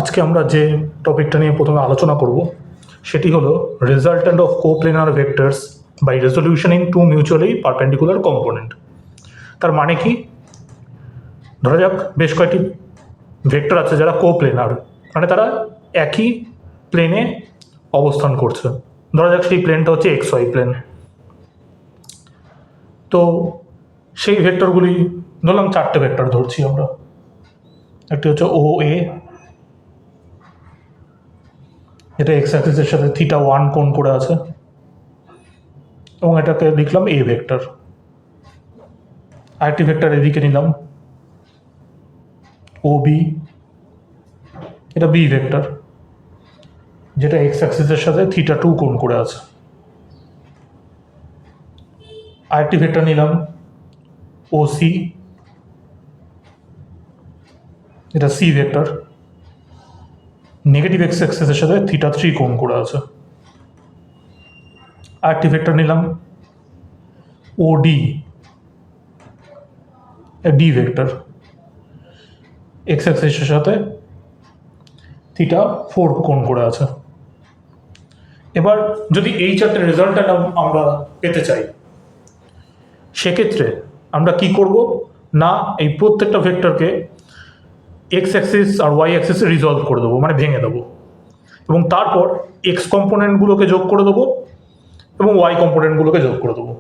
আজকে আমরা যে টপিকটা নিয়ে প্রথমে আলোচনা করব সেটি হলো resultant of coplanar vectors by resolution in two mutually perpendicular component. তার মানে কি, ধরা যাক বেশ কয়েকটি ভেক্টর আছে যারা কোপ্লেনার, মানে তারা একই প্লেনে অবস্থান করছে। ধরা যাক সেই প্লেনটা হচ্ছে এক্স ওয়াই প্লেন। তো সেই ভেক্টরগুলি ধরলাম চারটে ভেক্টর ধরছি আমরা। একটি হচ্ছে ও এ, এটা এক্স অ্যাক্সিসের সাথে θ1 কোণ করে আছে, এবং এটাকে লিখলাম এ ভেক্টর। আরেকটি ভেক্টর এদিকে নিলাম ও বি, এটা বি ভেক্টর, যেটা এক্স অ্যাক্সিসের সাথে θ2 কোণ করে আছে। আরেকটি ভেক্টর নিলাম ও সি, এটা সি ভেক্টর, নেগেটিভ এক্স অ্যাক্সিসের সাথে θ3 কোণ করে আছে। আরেকটি ভেক্টর নিলাম ও ডি, ডি ভেক্টর, এক্স অ্যাক্সিসের সাথে θ4 কোণ করে আছে। এবার যদি এই চারটে রেজাল্টটা আমরা পেতে চাই, সেক্ষেত্রে আমরা কি করব না, এই প্রত্যেকটা ভেক্টরকে এক্স অ্যাক্সিস আর ওয়াই অ্যাক্সিসে রিজলভ করে দেবো, মানে ভেঙে দেবো, এবং তারপর এক্স কম্পোনেন্টগুলোকে যোগ করে দেবো এবং ওয়াই কম্পোনেন্টগুলোকে যোগ করে দেবো,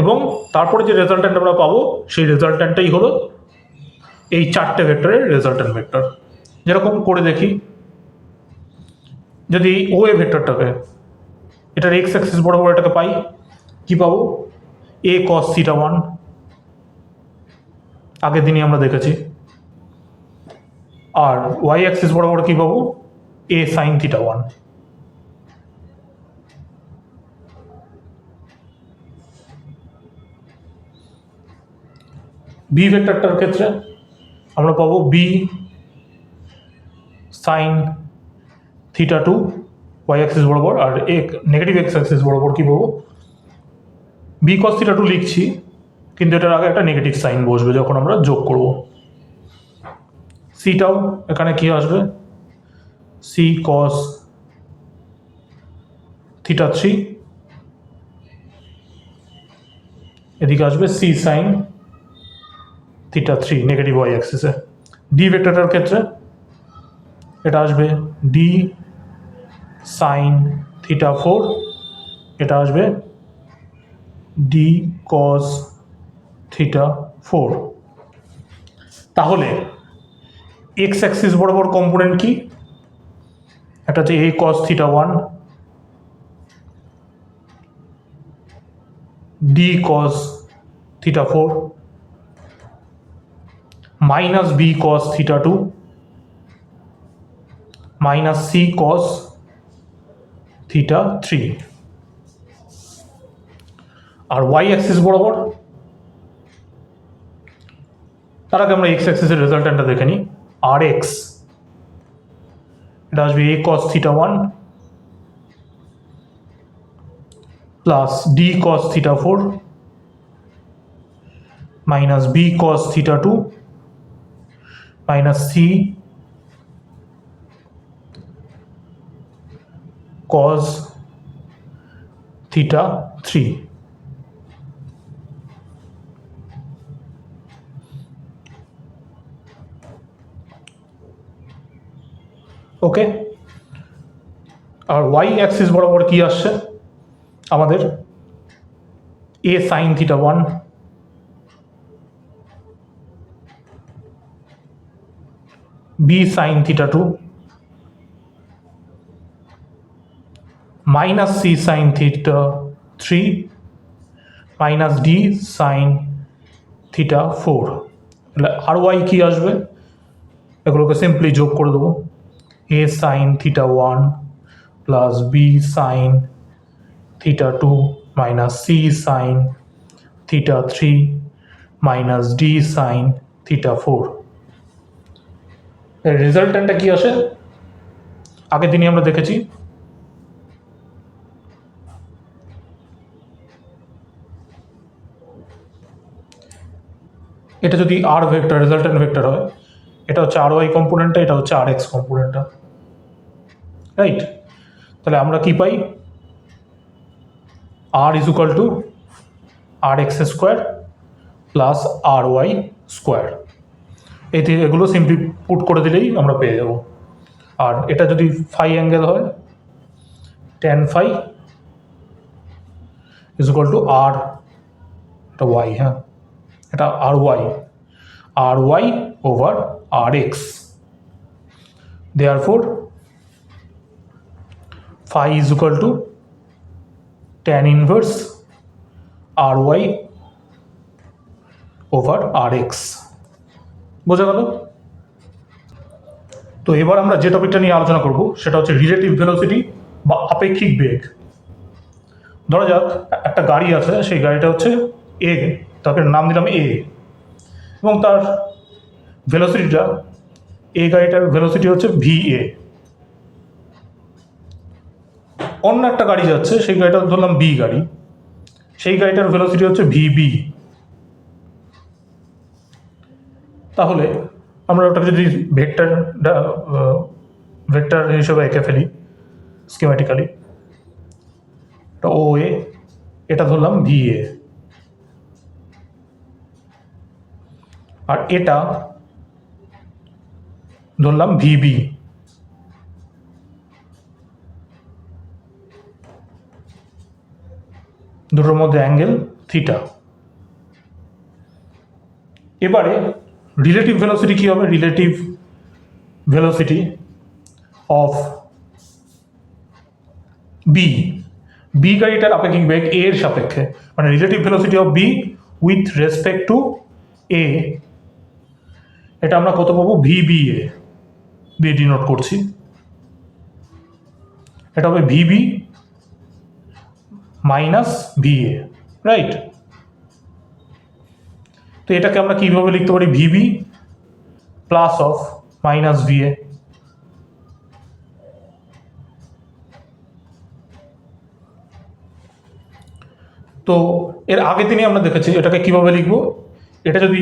এবং তারপরে যে রেজাল্ট্যান্ট আমরা পাবো সেই রেজাল্ট্যান্টটাই হলো এই চারটে ভেক্টরের রেজাল্ট্যান্ট ভেক্টর। যেরকম করে দেখি, যদি ও এ ভেক্টরটাকে এটার এক্স অ্যাক্সিস বরাবর এটাকে পাই, কি পাবো, এ কস θ1, আগের দিনই আমরা দেখেছি। আর ওয়াই অ্যাক্সিস বরাবর কি পাবো, এ সাইন θ1। বি ভেক্টরটার ক্ষেত্রে আমরা পাবো বি সাইন θ2 ওয়াই অ্যাক্সিস বরাবর, আর নেগেটিভ এক্স অ্যাক্সিস বরাবর কি পাবো, বি কস θ2 লিখছি, কিন্তু এটার আগে একটা নেগেটিভ সাইন বসবে যখন আমরা যোগ করব। সিটাও এখানে কি আসবে, সি কস θ3, এদিকে আসবে সি সাইন θ3 নেগেটিভ ওয়াই অ্যাক্সিসে। ডি ভেক্টরটার ক্ষেত্রে এটা আসবে ডি সাইন θ4, এটা আসবে ডি কস θ4। তাহলে এক্স অ্যাক্সিস বরাবর কম্পোনেন্ট কি, একটা হচ্ছে এ cos θ1, D cos θ4, minus B cos θ2, minus C cos θ3। আর ওয়াই অ্যাক্সিস বরাবর, তার আগে আমরা এক্স অ্যাক্সিসের রেজাল্ট্যান্টটা দেখে নিই। আর এক্স, এটা আসবে A cos θ1 plus D cos θ4 minus B cos θ2 minus C cos θ3। Okay, আর ওয়াই অ্যাক্সিস বরাবর কি আসছে আমাদের, A sine θ1 B sine θ2 minus C sine θ3 minus D sine θ4। তাহলে আর ওয়াই কি আসবে, এগুলোকে সিম্পলি যোগ করে দেবো, A sine θ1 plus B sine θ2 minus C sine θ3 minus D sine θ4। রেজাল্ট্যান্টটা কি আসে, আগের দিনই আমরা দেখেছি, এটা যদি আর ভেক্টর রেজাল্ট্যান্ট ভেক্টর হয়, এটা হচ্ছে আর ওয়াই কম্পোনেন্টটা, এটা হচ্ছে আর এক্স কম্পোনেন্টটা, রাইট? তাহলে আমরা কি পাই? R is equal to R X square plus R Y square. এগুলো সিম্পলি পুট করে দিলেই আমরা পেয়ে যাব। আর এটা যদি ফাই অ্যাঙ্গেল হয়, tan phi is equal to R, এটা ওয়াই, হ্যাঁ এটা R Y over R X. Therefore phi is equal to tan inverse R Y over R X. বোঝা গেল? তো এবার আমরা যে টপিকটা নিয়ে আলোচনা করব সেটা হচ্ছে রিলেটিভ ভেলোসিটি বা আপেক্ষিক বেগ। ধরা যাক একটা গাড়ি আছে, সেই গাড়িটা হচ্ছে এ, তাকে নাম দিলাম এ, এবং তার ভেলোসিটিটা, এ গাড়িটার ভেলোসিটি হচ্ছে ভি এ। অন্য একটা গাড়ি যাচ্ছে, সেই গাড়িটা ধরলাম বি গাড়ি, সেই গাড়িটার ভেলোসিটি হচ্ছে ভি বি। তাহলে আমরা ওটাকে যদি ভেক্টর হিসেবে এঁকে ফেলি স্কিম্যাটিক্যালি, এটা ও এ, এটা ধরলাম ভি এ, আর এটা ধরলাম ভিবি। দুটোর মধ্যে অ্যাঙ্গেল থিটা। এবারে রিলেটিভ ভেলোসিটি কী হবে? রিলেটিভ ভেলোসিটি অফ বি গাড়িটার আপেক্ষিক বেগ এ এর সাপেক্ষে, মানে relative velocity of B with respect to A, এটা আমরা কত পাবো? ভিবি এ দিয়ে ডিনোট করছি। এটা হবে VB minus V A, right? তো এটাকে আমরা কিভাবে লিখতে পারি? VB plus of minus V A. তো এর আগের দিনে আমরা দেখেছি এটাকে কিভাবে লিখবো। এটা যদি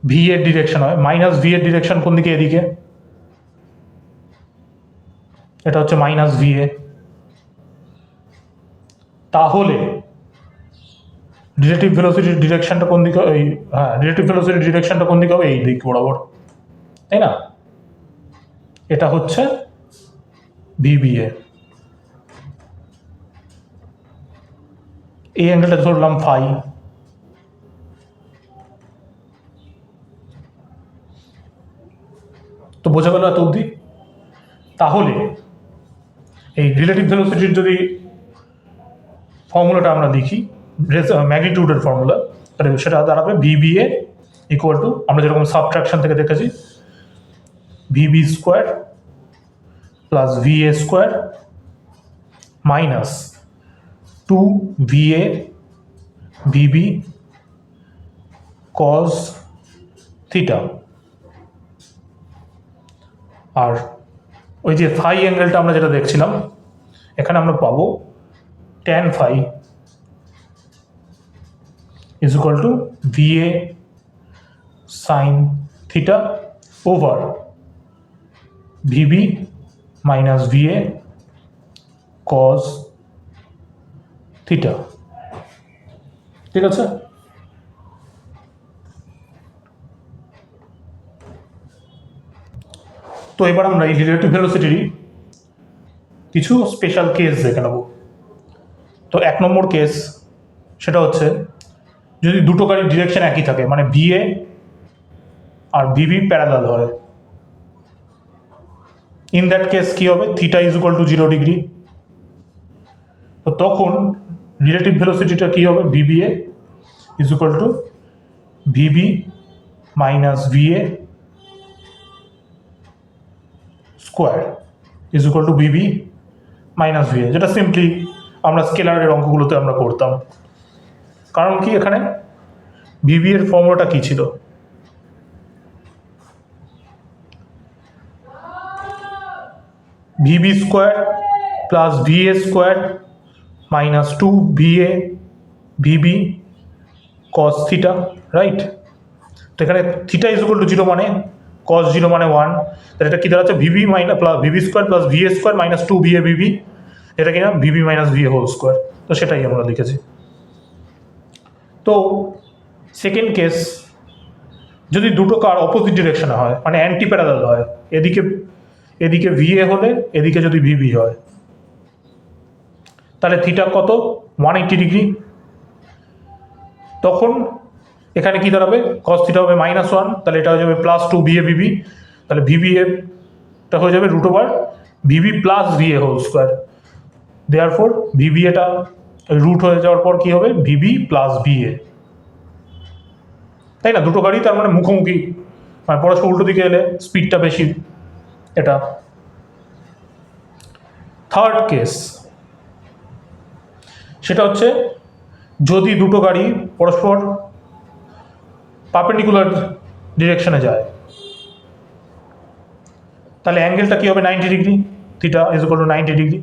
ভি এর ডিরেকশন হয়, মাইনাস ভি এর ডিরেকশন কোন দিকে? এদিকে। এটা হচ্ছে মাইনাস ভি এ। তাহলে রিলেটিভ ভেলোসিটির ডিরেকশনটা কোন দিকে? এই হ্যাঁ, রিলেটিভ ভেলোসিটির ডিরেকশনটা কোন দিকে হবে? এই দিক বরাবর, তাই না? এটা হচ্ছে ভিবিএ। এই অ্যাঙ্গেলটা ধরলাম ফাই। তো বোঝা গেল এত অবধি? তাহলে এই রিলেটিভ ভেলোসিটির যদি ফর্মুলাটা আমরা দেখি, ম্যাগনিটিউডের ফর্মুলা, তাহলে সেটা দাঁড়াবে ভিবিএ ইকুয়াল টু, আমরা যেরকম সাবট্রাকশন থেকে দেখেছি, VB square plus VA square minus 2VA VB cos theta. আর ওই যে ফাই অ্যাঙ্গেলটা আমরা যেটা দেখছিলাম, এখানে আমরা পাবো tan phi is equal to VA sine theta over VB minus VA cos theta. ঠিক আছে? তো এবার আমরা এই রিলেটিভ ভেলোসিটির কিছু স্পেশাল কেস দেখে নেব। তো 1 নম্বর কেস, সেটা হচ্ছে যদি দুটো গাড়ির ডিরেকশন একই থাকে, মানে ভিএ আর ভিবি প্যারালাল হয়, ইন দ্যাট কেস কি হবে? Theta is equal to 0 degree. তো তখন রিলেটিভ ভেলোসিটিটা কি হবে? VBA is equal to VB minus VA square is equal to VB minus VA, যেটা সিম্পলি আমরা স্কেলারের অঙ্কগুলোতে আমরা করতাম। কারণ কি, এখানে ভিবি এর ফর্মুলাটা কি ছিল? VB square plus VA square minus 2VA VB cos theta, right? তো এখানে থিটা ইজ ইকুয়াল টু 0 মানে cos 0 মানে 1, তাহলে এটা কি দাঁড়াচ্ছে VB minus plus VB square plus VA square minus 2 VA VB, এটা কিনা VB minus VA whole square. তো সেটাই আমরা লিখেছি। তো সেকেন্ড কেস, যদি দুটো কার অপোজিট ডিরেকশনে হয় মানে অ্যান্টি প্যারালাল হয়, এদিকে ভিএ হলে এদিকে যদি ভিভি হয়, তাহলে থিটা কত 180 ডিগ্রি। তখন এখানে কি দাঁড়াবে, cos থিটা হবে -1, তাহলে এটা হয়ে যাবে +2 ভিএ ভিভি, তাহলে ভিভি এটা হয়ে যাবে √ওভার VB plus VA whole square. Therefore VB এটা রুট হয়ে যাওয়ার পর কি হবে ভিভি প্লাস ভিএ, তাই না? দুটো গাড়ি তার মানে মুখোমুখি, মানে পরস্পর উল্টো দিকে এলে স্পিডটা বেশি। এটা থার্ড কেস, সেটা হচ্ছে যদি দুটো গাড়ি পরস্পর পারপেন্ডিকুলার ডিরেকশনে যায়, তাহলে অ্যাঙ্গেলটা কি হবে 90 degree, theta is equal to 90 degree.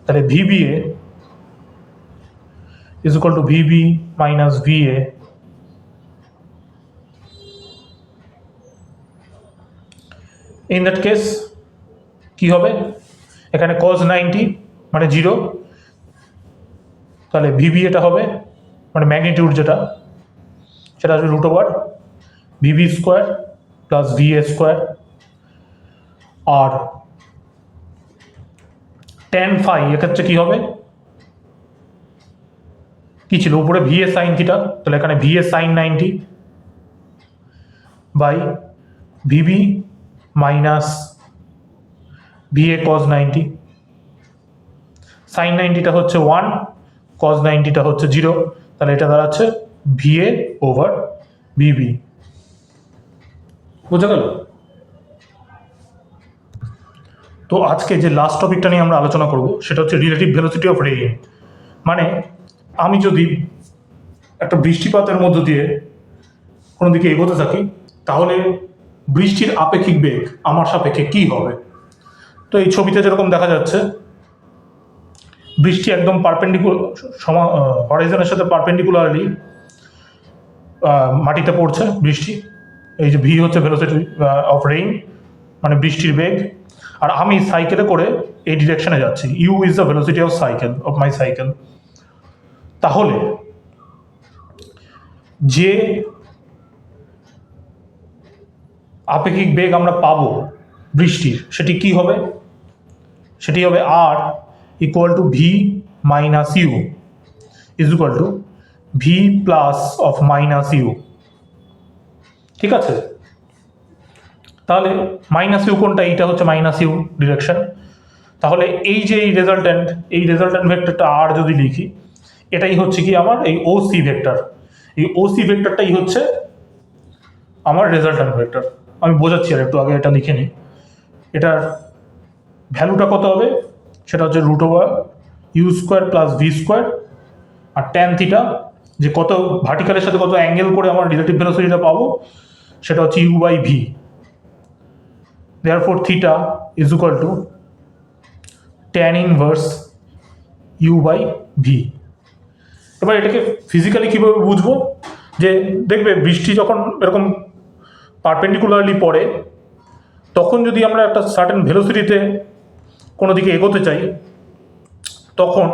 তাহলে VBA is equal to VB minus VA, in that case কি হবে, এখানে cos 90 মানে 0, তাহলে ভিবি এটা হবে মানে ম্যাগনিটিউড যেটা, সেটা আসবে √ওভার VV square plus VA square. আর tan phi এক্ষেত্রে কি হবে, কি ছিল উপরে ভিএ সাইন থিটা, তাহলে এখানে VA sine 90 by VB minus VA cos 90। Sine 90টা হচ্ছে 1, cos 90টা হচ্ছে 0, তাহলে এটা দাঁড়াচ্ছে ভিএ ওভার ভিবি। বোঝা গেল? তো আজকে যে লাস্ট টপিকটা নিয়ে আমরা আলোচনা করব সেটা হচ্ছে রিলেটিভ ভেলোসিটি অফ রেইন। মানে আমি যদি একটা বৃষ্টিপাতের মধ্য দিয়ে কোনো দিকে এগোতে থাকি, তাহলে বৃষ্টির আপেক্ষিক বেগ আমার সাপেক্ষে কী হবে। তো এই ছবিতে যেরকম দেখা যাচ্ছে, বৃষ্টি একদম হরাইজনের সাথে পারপেন্ডিকুলারলি মাটিতে পড়ছে বৃষ্টি। এই যে ভি হচ্ছে ভেলোসিটি অফ রেইন, মানে বৃষ্টির বেগ। আর আমি সাইকেলে করে এই ডিরেকশনে যাচ্ছি, U is the velocity of my cycle. তাহলে যে আপেক্ষিক বেগ আমরা পাবো বৃষ্টির, সেটি কি হবে, সেটি হবে আর equal to V minus U is equal to V plus of minus U. ঠিক আছে? তাহলে মাইনাস ইউ কোনটা, এইটা হচ্ছে মাইনাস ইউ ডিরেকশন। তাহলে এই যে এই রেজাল্ট্যান্ট ভেক্টরটা আর যদি লিখি, এটাই হচ্ছে কি আমার এই ওসি ভেক্টর। এই ওসি ভেক্টরটাই হচ্ছে আমার রেজাল্ট্যান্ট ভেক্টর। আমি বোঝাচ্ছি আর একটু আগে এটা লিখে নিই। এটার ভ্যালুটা কত হবে, সেটা হচ্ছে √ওভার U square plus V square, আর ট্যান থিটা যে কত ভার্টিক্যালের সাথে কত অ্যাঙ্গেল করে আমার রিলেটিভ ভেলোসিটিটা পাবো, সেটা হচ্ছে U by V. Therefore theta is equal to tan inverse U by V. এবার এটাকে ফিজিক্যালি কীভাবে বুঝবো, যে দেখবে বৃষ্টি যখন এরকম পারপেন্ডিকুলারলি পড়ে, তখন যদি আমরা একটা সার্টেন ভেলোসিটিতে কোনো দিকে এগোতে চাই, তখন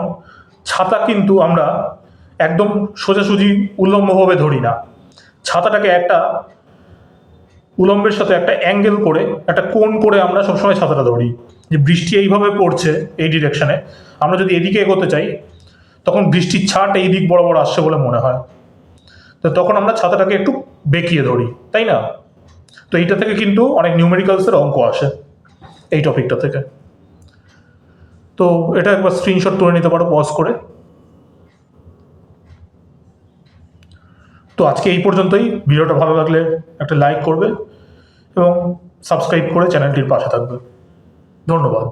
ছাতা কিন্তু আমরা একদম সোজাসুজি উল্লম্বভাবে ধরি না। ছাতাটাকে একটা উলম্বের সাথে একটা অ্যাঙ্গেল করে, একটা কোণ করে আমরা সবসময় ছাতাটা ধরি। যে বৃষ্টি এইভাবে পড়ছে এই ডিরেকশনে, আমরা যদি এদিকে এগোতে চাই, তখন বৃষ্টির ছাট এই দিক বরাবর আসছে বলে মনে হয়, তো তখন আমরা ছাতাটাকে একটু বেঁকিয়ে ধরি, তাই না? তো এইটা থেকে কিন্তু অনেক নিউমেরিক্যালসের অঙ্ক আসে এই টপিকটা থেকে। তো এটা একবার স্ক্রিনশট তুলে নিতে পারো পজ করে। তো আজকে এই পর্যন্তই। ভিডিওটা ভালো লাগলে একটা লাইক করবে এবং সাবস্ক্রাইব করে চ্যানেলটির পাশে থাকবে। ধন্যবাদ।